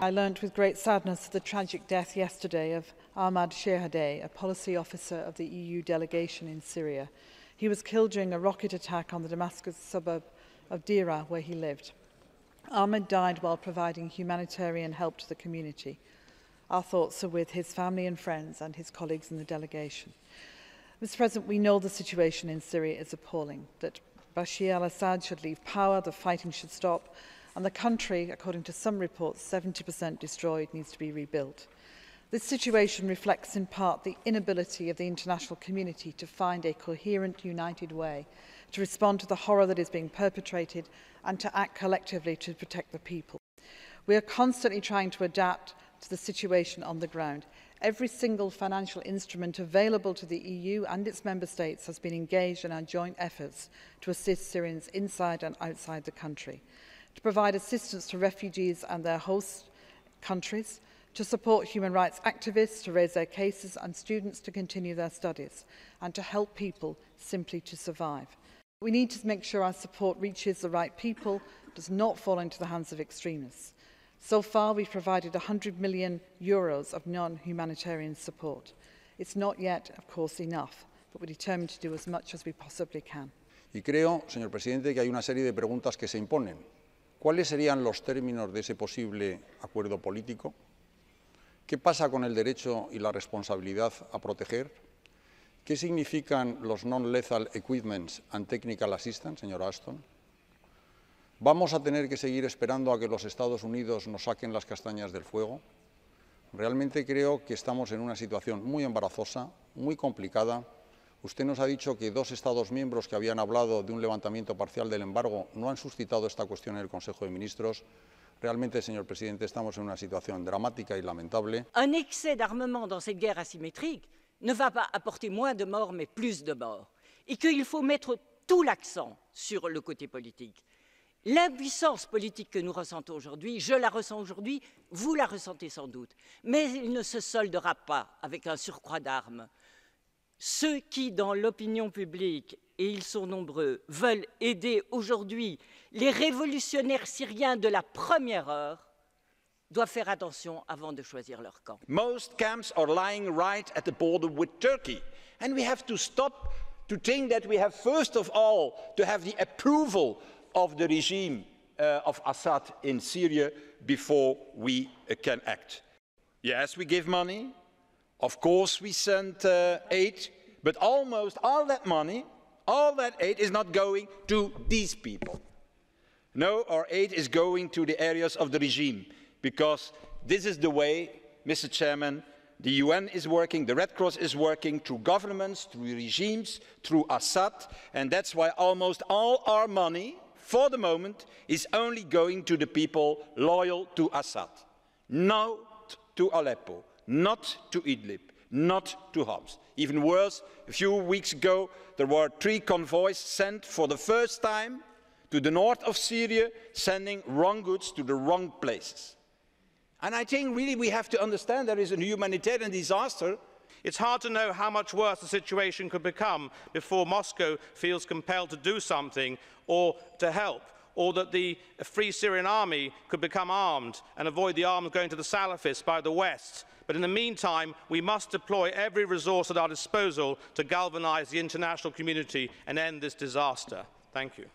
I learnt with great sadness of the tragic death yesterday of Ahmad Shehadeh, a policy officer of the EU delegation in Syria. He was killed during a rocket attack on the Damascus suburb of Deira, where he lived. Ahmed died while providing humanitarian help to the community. Our thoughts are with his family and friends and his colleagues in the delegation. Mr. President, we know the situation in Syria is appalling, that Bashar al-Assad should leave power, the fighting should stop, and the country, according to some reports, 70% destroyed, needs to be rebuilt. This situation reflects in part the inability of the international community to find a coherent, united way to respond to the horror that is being perpetrated and to act collectively to protect the people. We are constantly trying to adapt to the situation on the ground. Every single financial instrument available to the EU and its member states has been engaged in our joint efforts to assist Syrians inside and outside the country, to provide assistance to refugees and their host countries, to support human rights activists to raise their cases and students to continue their studies, and to help people simply to survive. We need to make sure our support reaches the right people, does not fall into the hands of extremists. So far, we've provided €100 million of non-humanitarian support. It's not yet, of course, enough, but we're determined to do as much as we possibly can. Y creo, señor presidente, que hay una serie de preguntas que se imponen. ¿Cuáles serían los términos de ese posible acuerdo político? ¿Qué pasa con el derecho y la responsabilidad a proteger? ¿Qué significan los non-lethal equipments and technical assistance, señora Ashton? ¿Vamos a tener que seguir esperando a que los Estados Unidos nos saquen las castañas del fuego? Realmente creo que estamos en una situación muy embarazosa, muy complicada. Usted nos ha dicho que 2 Estados miembros que habían hablado de un levantamiento parcial del embargo no han suscitado esta cuestión en el Consejo de Ministros. Realmente, señor presidente, estamos en una situación dramática y lamentable. Un excès d'armement dans cette guerre asymétrique ne va pas apporter moins de morts, mais plus de morts. Et qu'il faut mettre tout l'accent sur le côté politique. L'impuissance politique que nous ressentons aujourd'hui, je la ressens aujourd'hui, vous la ressentez sans doute, mais il ne se soldera pas avec un surcroît d'armes. Ceux qui, dans l'opinion publique, et ils sont nombreux, veulent aider aujourd'hui les révolutionnaires syriens de la première heure, doivent faire attention avant de choisir leur camp. Most camps are lying right at the border with Turkey, and we have to stop to think that we have first of all to have the approval of the regime of Assad in Syria before we can act. Yes, we give money. Of course, we send aid, but almost all that money, all that aid is not going to these people. No, our aid is going to the areas of the regime, because this is the way, Mr. Chairman, the UN is working, the Red Cross is working through governments, through regimes, through Assad, and that's why almost all our money, for the moment, is only going to the people loyal to Assad, not to Aleppo, not to Idlib, not to Homs. Even worse, a few weeks ago, there were 3 convoys sent for the first time to the north of Syria, sending wrong goods to the wrong places. And I think really we have to understand there is a humanitarian disaster. It's hard to know how much worse the situation could become before Moscow feels compelled to do something or to help, or that the Free Syrian Army could become armed and avoid the arms going to the Salafists by the West. But in the meantime, we must deploy every resource at our disposal to galvanise the international community and end this disaster. Thank you.